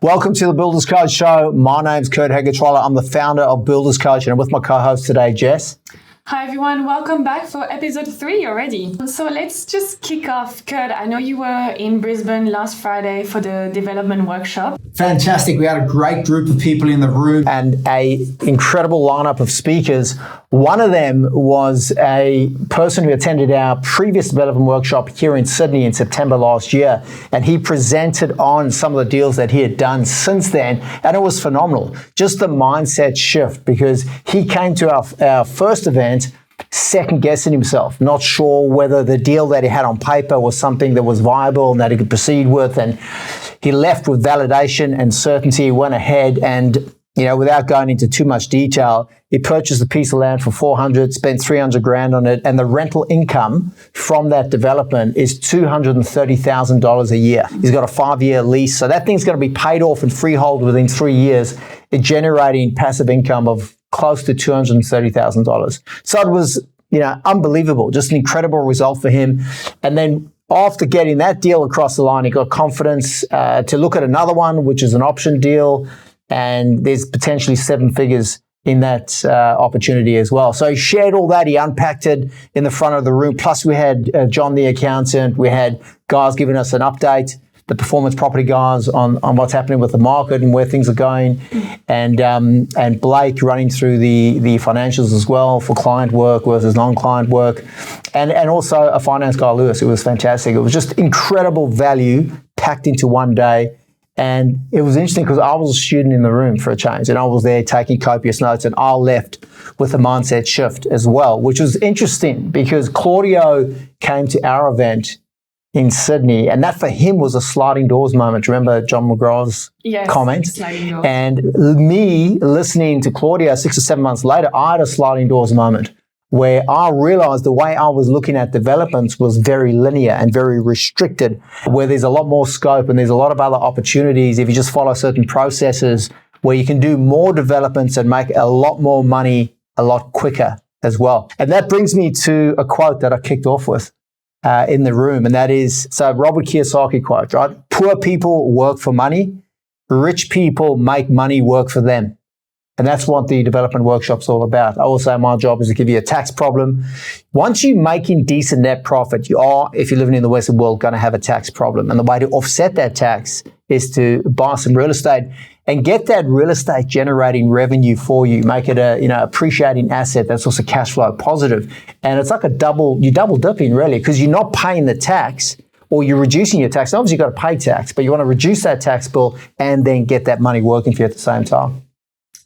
Welcome to the Builders Coach Show. My name's Kurt Hegertroller. I'm the founder of Builders Coach, and I'm with my co-host today, Jess. Hi everyone, welcome back for episode 3 already. So let's just kick off. Kurt, I know you were in Brisbane last Friday for the development workshop. Fantastic. We had a great group of people in the room. And a incredible lineup of speakers. One of them was a person who attended our previous development workshop here in Sydney in September last year. And he presented on some of the deals that he had done since then. And it was phenomenal. Just the mindset shift, because he came to our first event second guessing himself, not sure whether the deal that he had on paper was something that was viable and that he could proceed with. And he left with validation and certainty. He went ahead and, without going into too much detail, he purchased a piece of land for $400, spent $300,000 on it, and the rental income from that development is $230,000 a year. He's got a 5-year lease, so that thing's going to be paid off in freehold within 3 years, generating passive income of close to $230,000. So it was, unbelievable, just an incredible result for him. And then after getting that deal across the line, he got confidence to look at another one, which is an option deal, and there's potentially 7 figures in that opportunity as well. So he shared all that, he unpacked it in the front of the room. Plus we had John the accountant, we had guys giving us an update, the performance property guys on what's happening with the market and where things are going, and Blake running through the financials as well for client work versus non-client work, and also a finance guy, Lewis. It was fantastic. It was just incredible value packed into one day. And it was interesting because I was a student in the room for a change, and I was there taking copious notes, and I left with a mindset shift as well, which was interesting because Claudio came to our event in Sydney, and that for him was a sliding doors moment. Remember John McGraw's comment? Sliding doors. And me listening to Claudio 6 or 7 months later, I had a sliding doors moment where I realized the way I was looking at developments was very linear and very restricted, where there's a lot more scope and there's a lot of other opportunities if you just follow certain processes where you can do more developments and make a lot more money a lot quicker as well. And that brings me to a quote that I kicked off with in the room, and that is, so Robert Kiyosaki quote, right? Poor people work for money, rich people make money work for them. And that's what the development workshop's all about. I will say my job is to give you a tax problem. Once you're making decent net profit, you are, if you're living in the Western world, going to have a tax problem. And the way to offset that tax is to buy some real estate and get that real estate generating revenue for you. Make it a, appreciating asset that's also cash flow positive. And it's like you're double dipping really, because you're not paying the tax, or you're reducing your tax. Obviously you've got to pay tax, but you want to reduce that tax bill and then get that money working for you at the same time.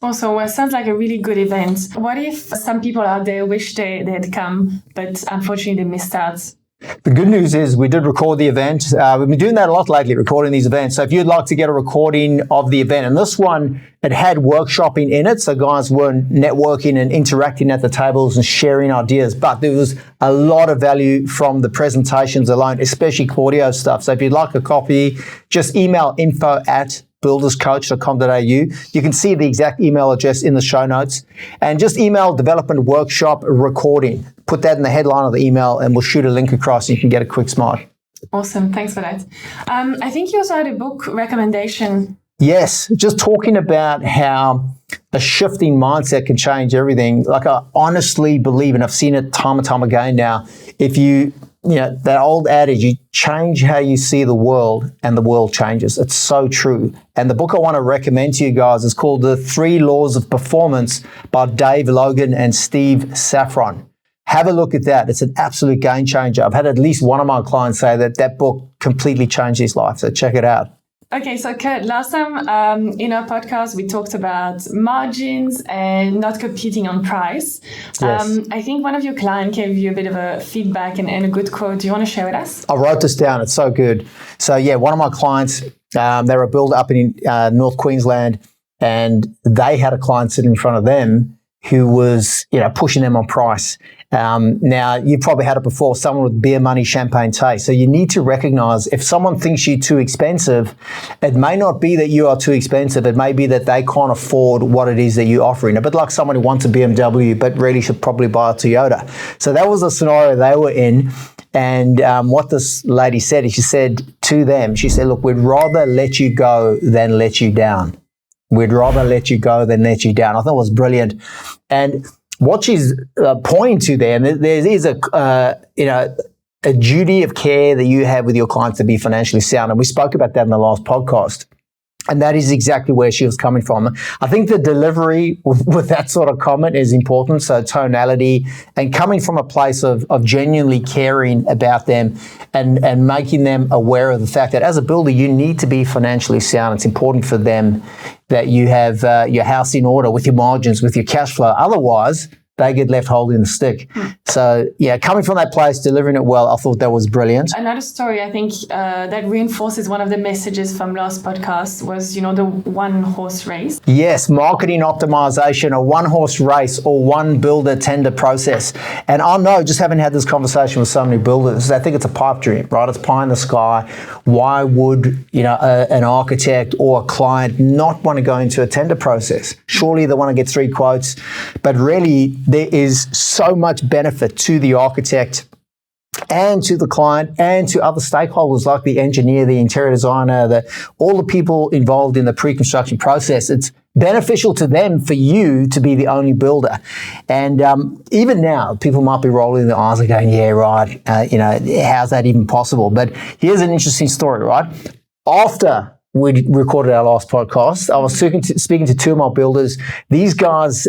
Also, well, sounds like a really good event. What if some people out there wish they had come, but unfortunately they missed out? The good news is we did record the event. We've been doing that a lot lately, recording these events. So if you'd like to get a recording of the event, and this one, it had workshopping in it. So guys were networking and interacting at the tables and sharing ideas. But there was a lot of value from the presentations alone, especially Claudio stuff. So if you'd like a copy, just email info@builderscoach.com.au. You can see the exact email address in the show notes, and just email development workshop recording. Put that in the headline of the email and we'll shoot a link across and you can get a quick smile. Awesome. Thanks for that. I think you also had a book recommendation. Yes. Just talking about how a shifting mindset can change everything. Like I honestly believe, and I've seen it time and time again now, if that old adage, you change how you see the world and the world changes. It's so true. And the book I want to recommend to you guys is called The 3 Laws of Performance by Dave Logan and Steve Saffron. Have a look at that. It's an absolute game changer. I've had at least one of my clients say that book completely changed his life. So check it out. Okay, so Kurt, last time in our podcast, we talked about margins and not competing on price. Yes. I think one of your clients gave you a bit of a feedback and a good quote. Do you want to share with us? I wrote this down. It's so good. So yeah, one of my clients, they were a builder up in North Queensland, and they had a client sitting in front of them who was, pushing them on price. Now, you probably had it before, someone with beer money, champagne taste. So you need to recognize if someone thinks you're too expensive, it may not be that you are too expensive. It may be that they can't afford what it is that you're offering. A bit like someone who wants a BMW, but really should probably buy a Toyota. So that was the scenario they were in. And what this lady said is she said to them, she said, look, we'd rather let you go than let you down. We'd rather let you go than let you down. I thought it was brilliant. And what she's pointing to there, and there is a duty of care that you have with your clients to be financially sound. And we spoke about that in the last podcast. And that is exactly where she was coming from. I think the delivery with that sort of comment is important. So tonality and coming from a place of genuinely caring about them and making them aware of the fact that as a builder, you need to be financially sound. It's important for them that you have your house in order with your margins, with your cash flow. Otherwise, they get left holding the stick. So, yeah, coming from that place, delivering it well, I thought that was brilliant. Another story, I think, that reinforces one of the messages from last podcast was, the one-horse race. Yes, marketing optimization, a one-horse race or one builder tender process. And I know, just having had this conversation with so many builders, I think it's a pipe dream, right? It's pie in the sky. Why would, an architect or a client not want to go into a tender process? Surely they want to get 3 quotes, but really, there is so much benefit to the architect and to the client and to other stakeholders like the engineer, the interior designer, all the people involved in the pre-construction process. It's beneficial to them for you to be the only builder. And even now, people might be rolling their eyes and going, yeah, right, how's that even possible? But here's an interesting story, right? After we recorded our last podcast, I was speaking to 2 of my builders. These guys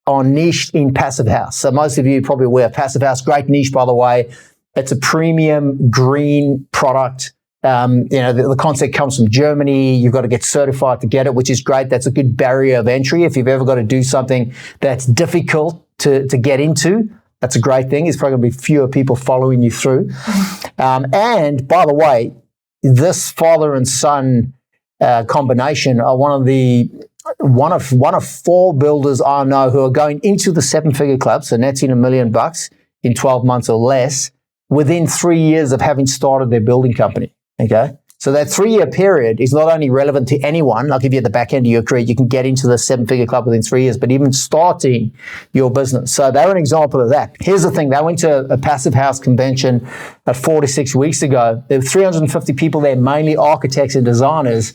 are niched in Passive House. So most of you are probably aware of Passive House. Great niche, by the way. It's a premium green product. The concept comes from Germany. You've got to get certified to get it, which is great. That's a good barrier of entry. If you've ever got to do something that's difficult to get into, that's a great thing. There's probably going to be fewer people following you through. And by the way, this father and son combination are one of 4 builders I know who are going into the 7-figure club, so netting $1 million in 12 months or less, within 3 years of having started their building company. Okay, so that 3-year period is not only relevant to anyone. Like if you're at the back end of your career, you can get into the 7-figure club within 3 years, but even starting your business. So they're an example of that. Here's the thing: they went to a Passive House convention 4 to 6 weeks ago. There were 350 people there, mainly architects and designers.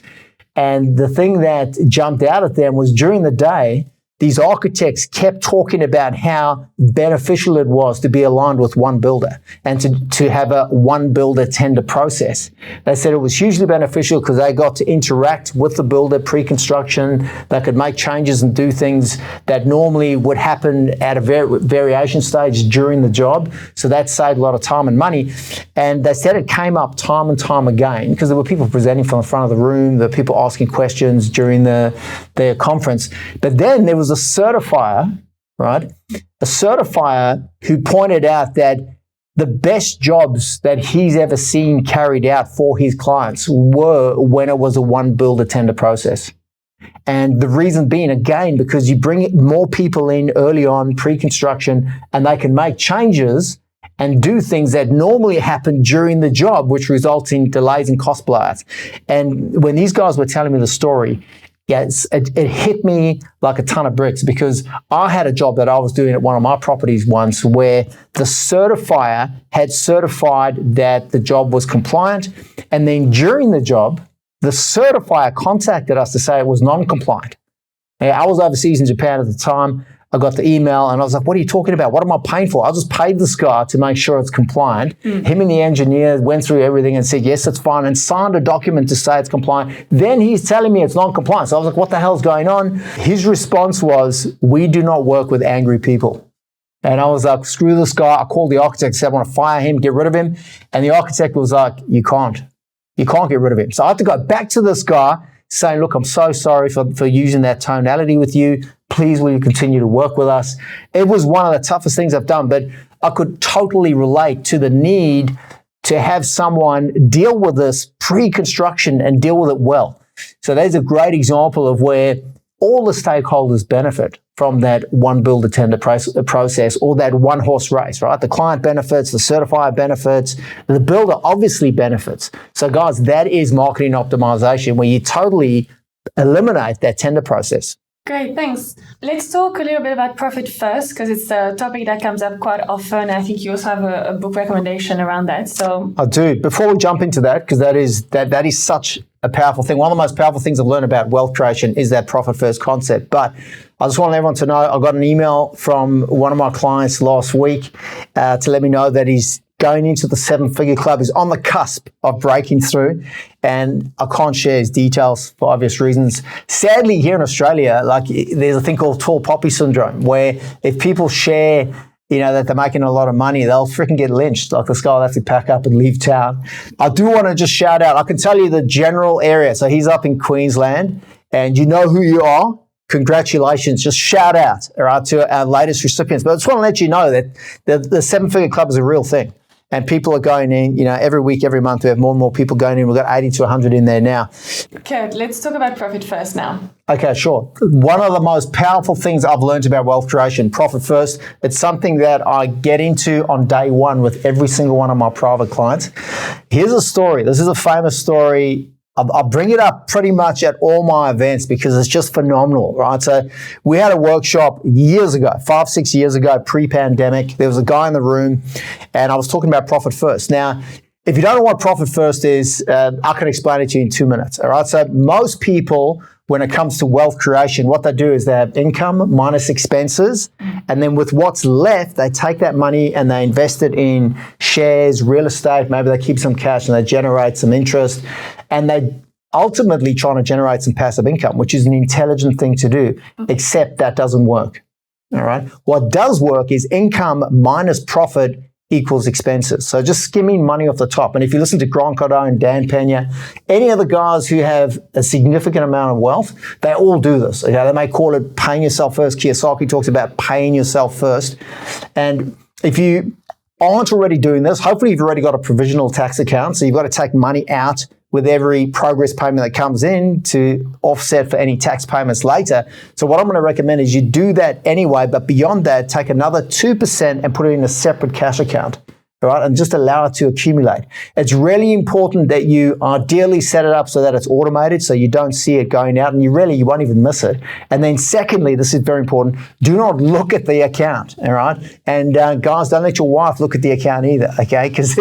And the thing that jumped out at them was during the day, these architects kept talking about how beneficial it was to be aligned with one builder and to have a one builder tender process. They said it was hugely beneficial because they got to interact with the builder pre-construction. They could make changes and do things that normally would happen at a variation stage during the job. So that saved a lot of time and money. And they said it came up time and time again because there were people presenting from the front of the room, there were people asking questions during their conference. But then there was a certifier, right? A certifier who pointed out that the best jobs that he's ever seen carried out for his clients were when it was a one builder tender process. And the reason being, again, because you bring more people in early on pre-construction and they can make changes and do things that normally happen during the job, which results in delays and cost blowouts. And when these guys were telling me the story, it hit me like a ton of bricks because I had a job that I was doing at one of my properties once where the certifier had certified that the job was compliant. And then during the job, the certifier contacted us to say it was non-compliant. I was overseas in Japan at the time. I got the email and I was like, what are you talking about? What am I paying for? I just paid this guy to make sure it's compliant. Him and the engineer went through everything and said, yes, it's fine, and signed a document to say it's compliant. Then he's telling me it's non-compliant. So I was like, what the hell's going on? His response was, we do not work with angry people. And I was like, screw this guy. I called the architect and said, I want to fire him, get rid of him. And the architect was like, you can't get rid of him. So I had to go back to this guy saying, look, I'm so sorry for using that tonality with you. Please, will you continue to work with us? It was one of the toughest things I've done, but I could totally relate to the need to have someone deal with this pre-construction and deal with it well. So there's a great example of where all the stakeholders benefit from that one builder tender process or that one horse race, right? The client benefits, the certifier benefits, the builder obviously benefits. So guys, that is marketing optimization where you totally eliminate that tender process. Great, thanks. Let's talk a little bit about profit first, because it's a topic that comes up quite often. I think you also have a book recommendation around that. So I do. Before we jump into that, because that is such a powerful thing. One of the most powerful things I've learned about wealth creation is that profit first concept. But I just want everyone to know I got an email from one of my clients last week to let me know that he's going into the 7-figure club. He's on the cusp of breaking through, and I can't share his details for obvious reasons. Sadly, here in Australia, there's a thing called tall poppy syndrome, where if people share, that they're making a lot of money, they'll freaking get lynched. Like this guy will have to pack up and leave town. I do want to just shout out, I can tell you the general area. So he's up in Queensland, and you know who you are. Congratulations. Just shout out, all right, to our latest recipients. But I just want to let you know that the 7-figure club is a real thing. And people are going in, every week, every month, we have more and more people going in. We've got 80 to 100 in there now. Kurt, let's talk about profit first now. Okay, sure. One of the most powerful things I've learned about wealth creation, profit first, it's something that I get into on day one with every single one of my private clients. Here's a story. This is a famous story. I bring it up pretty much at all my events because it's just phenomenal, right? So we had a workshop years ago, 5-6 years ago, pre-pandemic. There was a guy in the room and I was talking about profit first. Now, if you don't know what profit first is, I can explain it to you in 2 minutes, all right? So most people, when it comes to wealth creation, what they do is they have income minus expenses, and then with what's left, they take that money and they invest it in shares, real estate, maybe they keep some cash and they generate some interest, and they ultimately trying to generate some passive income, which is an intelligent thing to do, except that doesn't work, all right? What does work is income minus profit equals expenses. So just skimming money off the top. And if you listen to Grant Cardone, Dan Pena, any other guys who have a significant amount of wealth, they all do this. Okay? They may call it paying yourself first. Kiyosaki talks about paying yourself first. And if you aren't already doing this, hopefully you've already got a provisional tax account. So you've got to take money out with every progress payment that comes in to offset for any tax payments later. So what I'm going to recommend is you do that anyway, but beyond that, take another 2% and put it in a separate cash account. All right, and just allow it to accumulate. It's really important that you ideally set it up so that it's automated, so you don't see it going out, and you won't even miss it. And then secondly, this is very important, do not look at the account, all right? And guys, don't let your wife look at the account either, okay? Because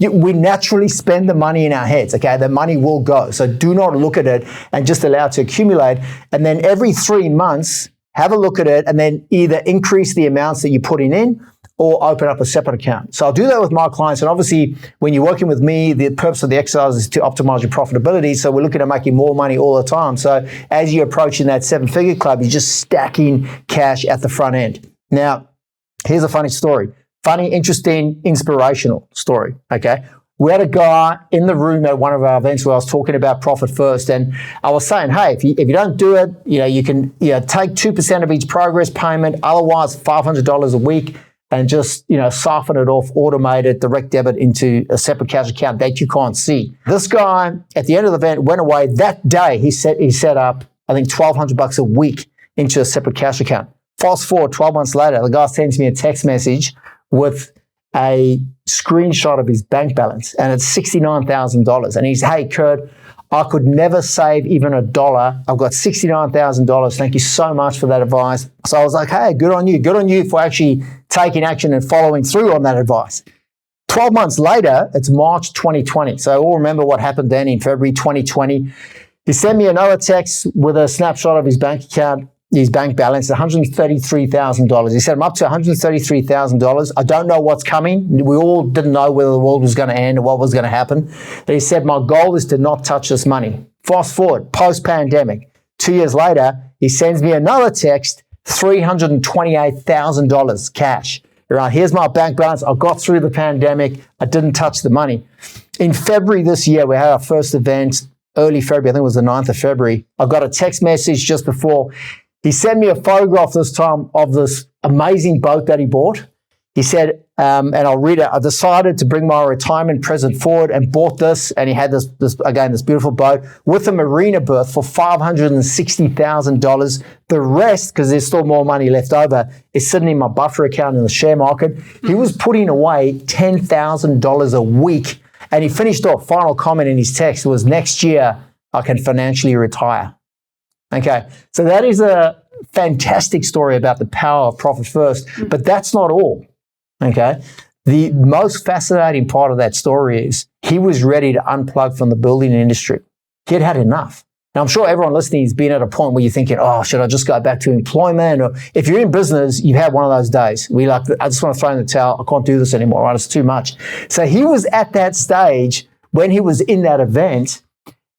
we naturally spend the money in our heads, okay? The money will go. So do not look at it and just allow it to accumulate. And then every 3 months, have a look at it and then either increase the amounts that you're putting in or open up a separate account. So I'll do that with my clients. And obviously, when you're working with me, the purpose of the exercise is to optimize your profitability. So we're looking at making more money all the time. So as you're approaching that 7-figure club, you're just stacking cash at the front end. Now, here's a funny story. Funny, interesting, inspirational story, okay? We had a guy in the room at one of our events where I was talking about profit first, and I was saying, hey, if you don't do it, you can take 2% of each progress payment, otherwise $500 a week, and just, siphon it off, automate it, direct debit into a separate cash account that you can't see. This guy, at the end of the event, went away. That day, he set up, I think, $1,200 a week into a separate cash account. Fast forward 12 months later, the guy sends me a text message with a screenshot of his bank balance, and it's $69,000. And he's, hey, Kurt, I could never save even $1. I've got $69,000. Thank you so much for that advice. So I was like, hey, good on you. Good on you for actually taking action and following through on that advice. 12 months later, it's March 2020. So we'll remember what happened then in February 2020. He sent me another text with a snapshot of his bank account, his bank balance, $133,000. He said, I'm up to $133,000. I don't know what's coming. We all didn't know whether the world was going to end or what was going to happen. But he said, my goal is to not touch this money. Fast forward, post-pandemic. 2 years later, he sends me another text, $328,000 cash. Right, here's my bank balance. I got through the pandemic. I didn't touch the money. In February this year, we had our first event, early February. I think it was the 9th of February. I got a text message just before. He sent me a photograph this time of this amazing boat that he bought. He said, and I'll read it, I decided to bring my retirement present forward and bought this. And he had this beautiful boat with a marina berth for $560,000. The rest, because there's still more money left over, is sitting in my buffer account in the share market. He was putting away $10,000 a week. And he finished off, final comment in his text was, next year, I can financially retire. Okay, so that is a fantastic story about the power of profit first, but that's not all. Okay, the most fascinating part of that story is he was ready to unplug from the building industry. He had had enough. Now, I'm sure everyone listening has been at a point where you're thinking, oh, should I just go back to employment? Or if you're in business, you've had one of those days. I just want to throw in the towel. I can't do this anymore, right? It's too much. So he was at that stage when he was in that event.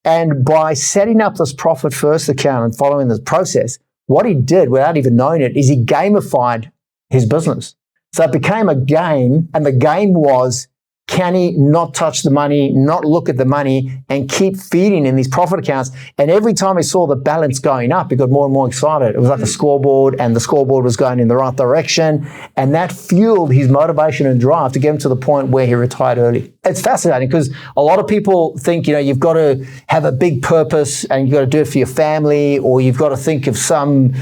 And by setting up this Profit First account and following this process, what he did without even knowing it is he gamified his business. So it became a game, and the game was, can he not touch the money, not look at the money, and keep feeding in these profit accounts? And every time he saw the balance going up, he got more and more excited. It was like a scoreboard, and the scoreboard was going in the right direction. And that fueled his motivation and drive to get him to the point where he retired early. It's fascinating because a lot of people think, you've got to have a big purpose and you've got to do it for your family, or you've got to think of some,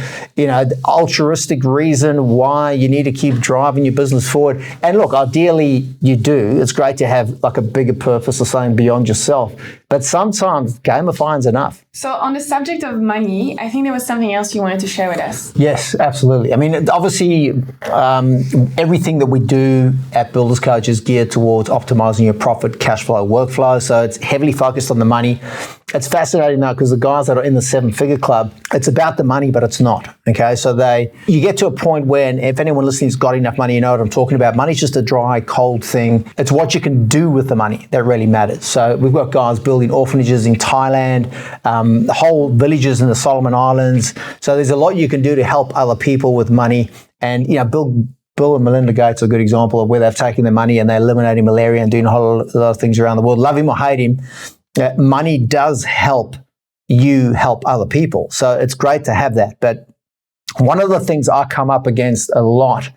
altruistic reason why you need to keep driving your business forward. And look, ideally you do. It's great to have like a bigger purpose or something beyond yourself. But sometimes gamifying's enough. So on the subject of money, I think there was something else you wanted to share with us. Yes, absolutely. I mean, obviously, everything that we do at Builders Coach is geared towards optimizing your profit cash flow workflow. So it's heavily focused on the money. It's fascinating though, because the guys that are in the 7-figure club, it's about the money, but it's not. Okay. So you get to a point where, and if anyone listening's got enough money, you know what I'm talking about. Money's just a dry, cold thing. It's what you can do with the money that really matters. So we've got guys building orphanages in Thailand, whole villages in the Solomon Islands. So there's a lot you can do to help other people with money. And, Bill and Melinda Gates are a good example of where they've taken their money and they're eliminating malaria and doing a whole lot of things around the world. Love him or hate him, money does help you help other people. So it's great to have that. But one of the things I come up against a lot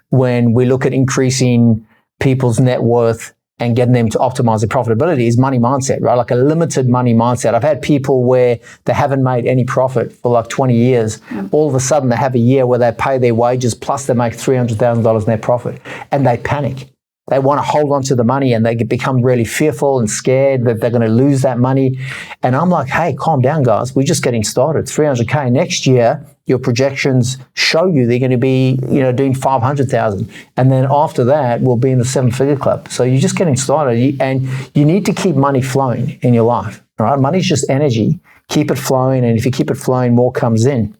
when we look at increasing people's net worth and getting them to optimize their profitability is money mindset, right? Like a limited money mindset. I've had people where they haven't made any profit for like 20 years. All of a sudden they have a year where they pay their wages plus they make $300,000 net profit and they panic. They want to hold on to the money and they become really fearful and scared that they're going to lose that money. And I'm like, hey, calm down, guys. We're just getting started. It's $300K. Next year, your projections show you they're going to be, doing 500,000. And then after that, we'll be in the 7-figure club. So you're just getting started and you need to keep money flowing in your life. All right. Money's just energy. Keep it flowing. And if you keep it flowing, more comes in.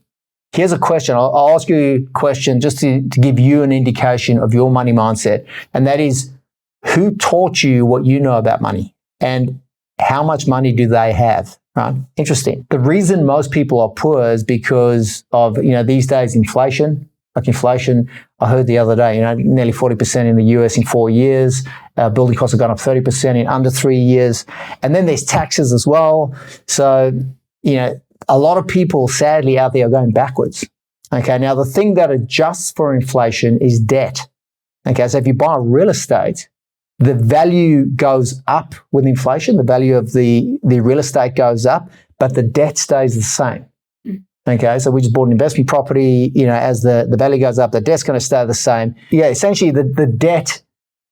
Here's a question. I'll ask you a question just to give you an indication of your money mindset. And that is, who taught you what you know about money? And how much money do they have? Right? Interesting. The reason most people are poor is because of, these days inflation. Like inflation, I heard the other day, nearly 40% in the US in 4 years. Building costs have gone up 30% in under 3 years. And then there's taxes as well. So, a lot of people, sadly, out there are going backwards. Okay, now the thing that adjusts for inflation is debt. Okay, so if you buy real estate, the value goes up with inflation. The value of the real estate goes up, but the debt stays the same. Okay, so we just bought an investment property, as the value goes up, the debt's going to stay the same. Yeah, essentially the debt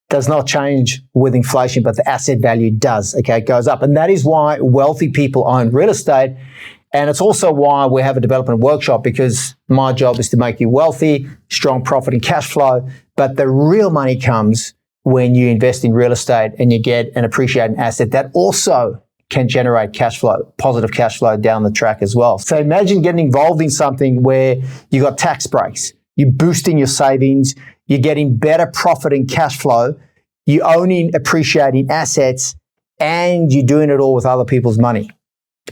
does not change with inflation, but the asset value does. Okay, it goes up. And that is why wealthy people own real estate. And it's also why we have a development workshop, because my job is to make you wealthy, strong profit and cash flow. But the real money comes when you invest in real estate and you get an appreciating asset that also can generate cash flow, positive cash flow down the track as well. So imagine getting involved in something where you got tax breaks, you're boosting your savings, you're getting better profit and cash flow, you're owning appreciating assets, and you're doing it all with other people's money.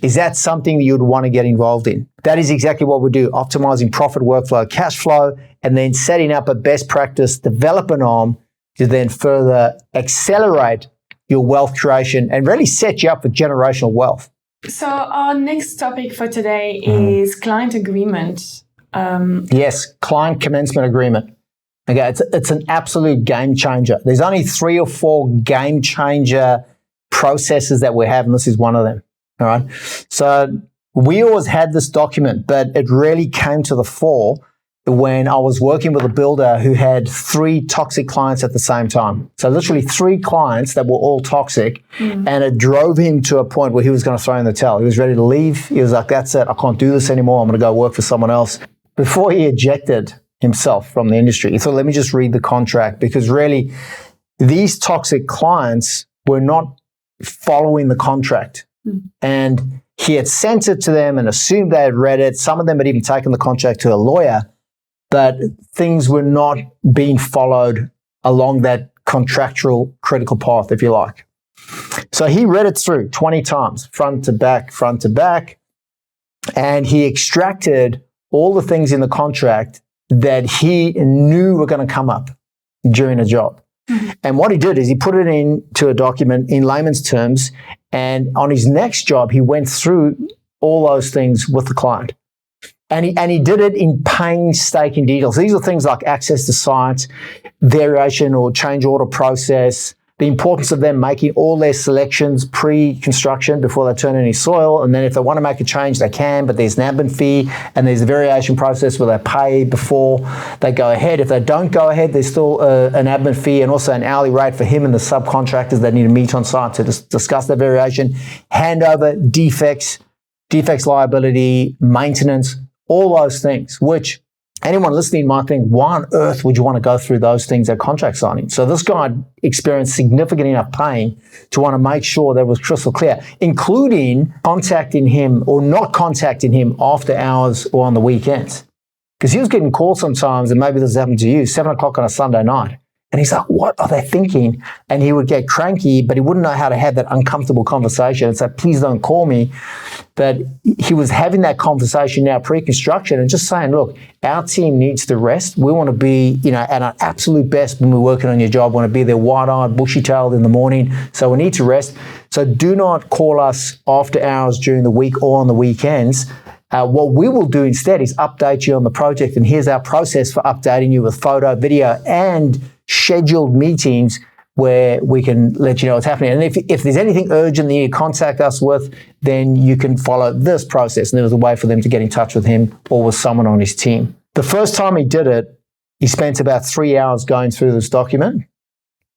Is that something that you'd want to get involved in? That is exactly what we do, optimizing profit, workflow, cash flow, and then setting up a best practice development arm to then further accelerate your wealth creation and really set you up for generational wealth. So our next topic for today is client agreement. Yes, client commencement agreement. Okay, it's an absolute game changer. There's only 3 or 4 game changer processes that we have, and this is one of them. All right. So we always had this document, but it really came to the fore when I was working with a builder who had 3 toxic clients at the same time. So literally 3 clients that were all toxic, and it drove him to a point where he was going to throw in the towel. He was ready to leave. He was like, that's it. I can't do this anymore. I'm going to go work for someone else. Before he ejected himself from the industry, he thought, let me just read the contract, because really these toxic clients were not following the contract. And he had sent it to them and assumed they had read it. Some of them had even taken the contract to a lawyer, but things were not being followed along that contractual critical path, if you like. So he read it through 20 times, front to back, and he extracted all the things in the contract that he knew were going to come up during a job. And what he did is he put it into a document in layman's terms, and on his next job, he went through all those things with the client. And he did it in painstaking details. These are things like access to sites, variation or change order process, the importance of them making all their selections pre-construction before they turn any soil. And then if they want to make a change, they can, but there's an admin fee and there's a variation process where they pay before they go ahead. If they don't go ahead, there's still an admin fee and also an hourly rate for him and the subcontractors that need to meet on site to discuss that variation, handover, defects liability, maintenance, all those things, which anyone listening might think, why on earth would you want to go through those things at contract signing? So this guy experienced significant enough pain to want to make sure that it was crystal clear, including contacting him or not contacting him after hours or on the weekends. Because he was getting calls sometimes, and maybe this has happened to you, 7 o'clock on a Sunday night. And he's like, what are they thinking? And he would get cranky, but he wouldn't know how to have that uncomfortable conversation and say, please don't call me. But he was having that conversation now pre-construction and just saying, look, our team needs to rest. We want to be, at our absolute best when we're working on your job. We want to be there wide-eyed, bushy-tailed in the morning. So we need to rest. So do not call us after hours during the week or on the weekends. What we will do instead is update you on the project. And here's our process for updating you with photo, video, and scheduled meetings where we can let you know what's happening. And if there's anything urgent that you contact us with, then you can follow this process. And there was a way for them to get in touch with him or with someone on his team. The first time he did it, he spent about 3 hours going through this document.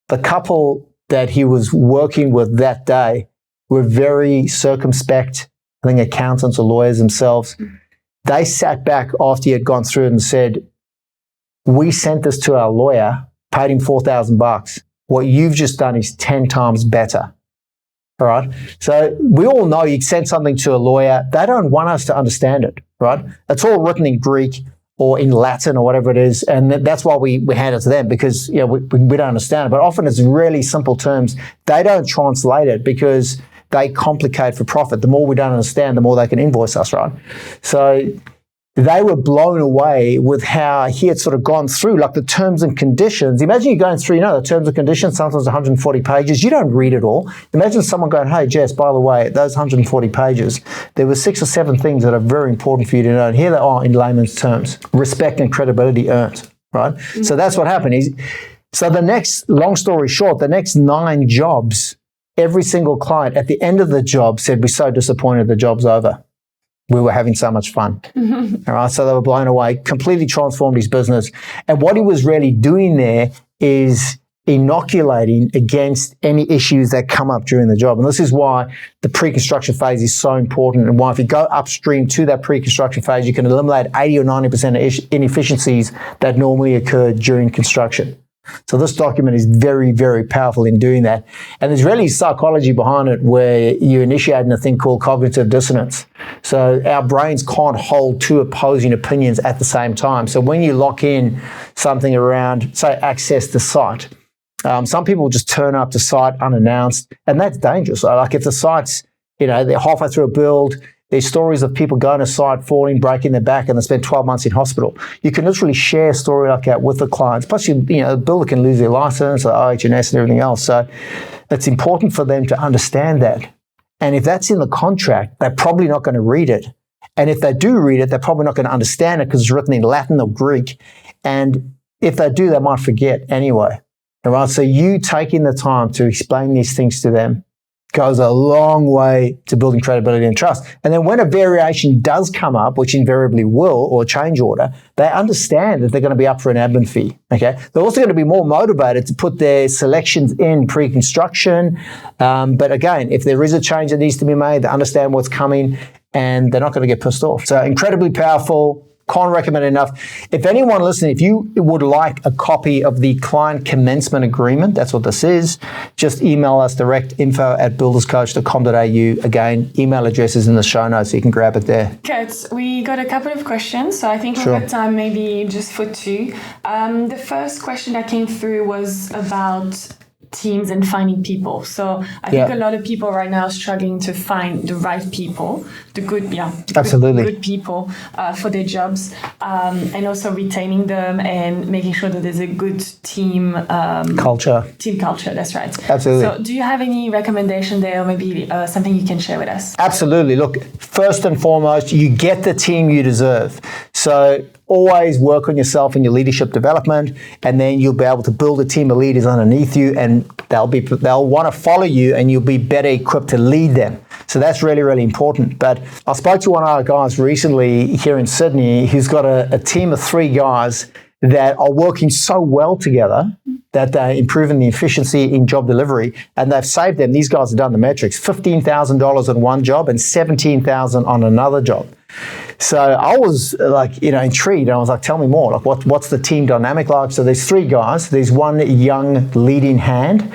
The couple that he was working with that day were very circumspect, I think accountants or lawyers themselves. They sat back after he had gone through it and said, we sent this to our lawyer, paid him $4,000. What you've just done is 10 times better. All right. So we all know you send something to a lawyer. They don't want us to understand it, right? It's all written in Greek or in Latin or whatever it is. And that's why we hand it to them, because we don't understand it. But often it's really simple terms. They don't translate it because they complicate for profit. The more we don't understand, the more they can invoice us, right? So they were blown away with how he had sort of gone through, like the terms and conditions. Imagine you going through, the terms and conditions, sometimes 140 pages. You don't read it all. Imagine someone going, hey, Jess, by the way, those 140 pages, there were 6 or 7 things that are very important for you to know. And here they are in layman's terms. Respect and credibility earned, right? Mm-hmm. So that's what happened. So the next, long story short, the next 9 jobs, every single client at the end of the job said, we're so disappointed the job's over. We were having so much fun. Mm-hmm. All right. So they were blown away, completely transformed his business. And what he was really doing there is inoculating against any issues that come up during the job. And this is why the pre-construction phase is so important, and why if you go upstream to that pre-construction phase, you can eliminate 80 or 90% of inefficiencies that normally occur during construction. So this document is very, very powerful in doing that. And there's really psychology behind it where you're initiating a thing called cognitive dissonance. So our brains can't hold 2 opposing opinions at the same time. So when you lock in something around, say, access to site, some people just turn up to site unannounced, and that's dangerous. Like if the site's, they're halfway through a build, there's stories of people going to site, falling, breaking their back, and they spend 12 months in hospital. You can literally share a story like that with the clients. Plus, the builder can lose their license, the OH&S and everything else. So it's important for them to understand that. And if that's in the contract, they're probably not going to read it. And if they do read it, they're probably not going to understand it because it's written in Latin or Greek. And if they do, they might forget anyway. All right? So you taking the time to explain these things to them, goes a long way to building credibility and trust. And then when a variation does come up, which invariably will, or change order, they understand that they're going to be up for an admin fee. Okay, they're also going to be more motivated to put their selections in pre-construction. But again, if there is a change that needs to be made, they understand what's coming, and they're not going to get pissed off. So incredibly powerful. Can't recommend it enough. If anyone listening, if you would like a copy of the client commencement agreement, that's what this is, just email us direct info@builderscoach.com.au. Again, email address is in the show notes, so you can grab it there. Kurt, we got a couple of questions, so I think we've got time maybe just for two. The first question that came through was about teams and finding people. So I think a lot of people right now are struggling to find the right people, the good people for their jobs, and also retaining them and making sure that there's a good team culture. Team culture, that's right. Absolutely. So do you have any recommendation there, or maybe something you can share with us? Absolutely. Look, first and foremost, you get the team you deserve. So always work on yourself and your leadership development, and then you'll be able to build a team of leaders underneath you, and they'll want to follow you, and you'll be better equipped to lead them. So that's really, really important. But I spoke to one of our guys recently here in Sydney who's got a team of 3 guys that are working so well together that they're improving the efficiency in job delivery, and they've saved them. These guys have done the metrics, $15,000 on one job and $17,000 on another job. So I was intrigued. I was like, tell me more. Like, what's the team dynamic like? So there's 3 guys. There's one young leading hand,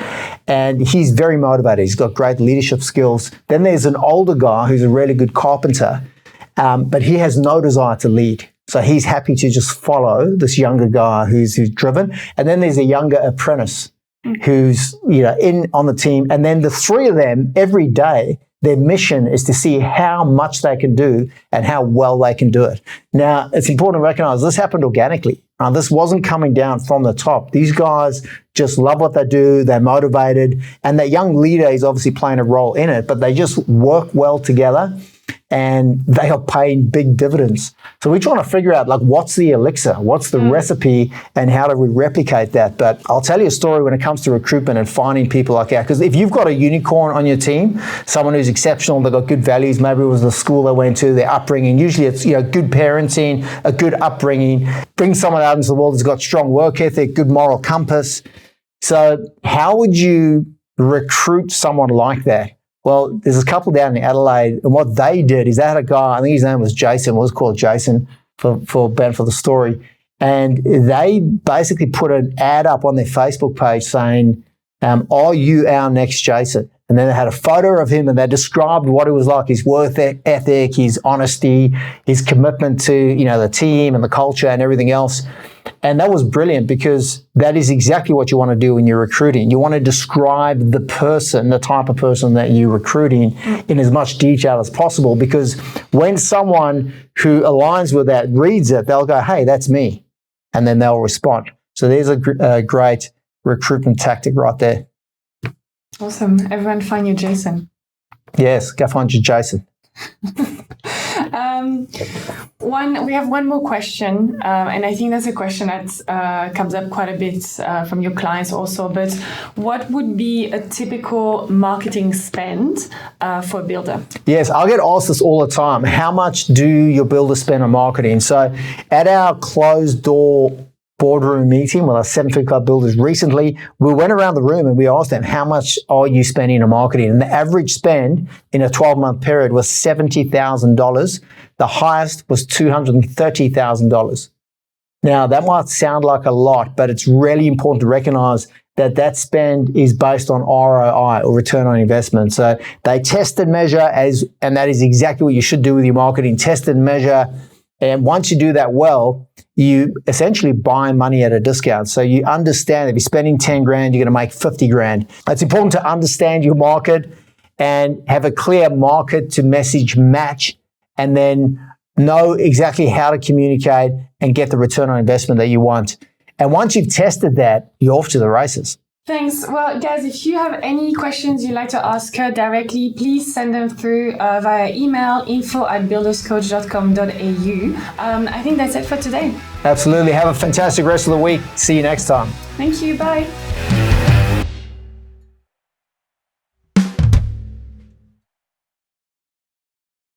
and he's very motivated. He's got great leadership skills. Then there's an older guy who's a really good carpenter, but he has no desire to lead. So he's happy to just follow this younger guy who's driven. And then there's a younger apprentice who's in on the team. And then the 3 of them every day, their mission is to see how much they can do and how well they can do it. Now, it's important to recognize this happened organically. This wasn't coming down from the top. These guys just love what they do. They're motivated. And that young leader is obviously playing a role in it, but they just work well together, and they are paying big dividends. So we're trying to figure out, like, what's the elixir? What's the recipe, and how do we replicate that? But I'll tell you a story when it comes to recruitment and finding people like that. Because if you've got a unicorn on your team, someone who's exceptional, they've got good values, maybe it was the school they went to, their upbringing, usually it's good parenting, a good upbringing, bring someone out into the world who's got strong work ethic, good moral compass. So how would you recruit someone like that? Well, there's a couple down in Adelaide, and what they did is they had a guy, I think his name was Jason, was called Jason for benefit of the story, and they basically put an ad up on their Facebook page saying, are you our next Jason? And then they had a photo of him, and they described what it was like, his work ethic, his honesty, his commitment to the team and the culture and everything else. And that was brilliant, because that is exactly what you want to do when you're recruiting. You want to describe the person, the type of person that you're recruiting in as much detail as possible, because when someone who aligns with that reads it, they'll go, hey, that's me. And then they'll respond. So there's a great recruitment tactic right there. Awesome. Everyone find your Jason. Yes, go find your Jason. We have one more question, and I think that's a question that comes up quite a bit from your clients also, but what would be a typical marketing spend for a builder? Yes, I'll get asked this all the time. How much do your builders spend on marketing? So at our closed door boardroom meeting with our 7-Figure Club builders recently, we went around the room and we asked them, how much are you spending on marketing? And the average spend in a 12-month period was $70,000. The highest was $230,000. Now, that might sound like a lot, but it's really important to recognize that spend is based on ROI, or return on investment. So they test and measure, and that is exactly what you should do with your marketing. Test and measure. And once you do that well, you essentially buy money at a discount. So you understand if you're spending 10 grand, you're going to make 50 grand. It's important to understand your market and have a clear market to message match, and then know exactly how to communicate and get the return on investment that you want. And once you've tested that, you're off to the races. Thanks. Well, guys, if you have any questions you'd like to ask her directly, please send them through via email, info@builderscoach.com.au. I think that's it for today. Absolutely. Have a fantastic rest of the week. See you next time. Thank you. Bye.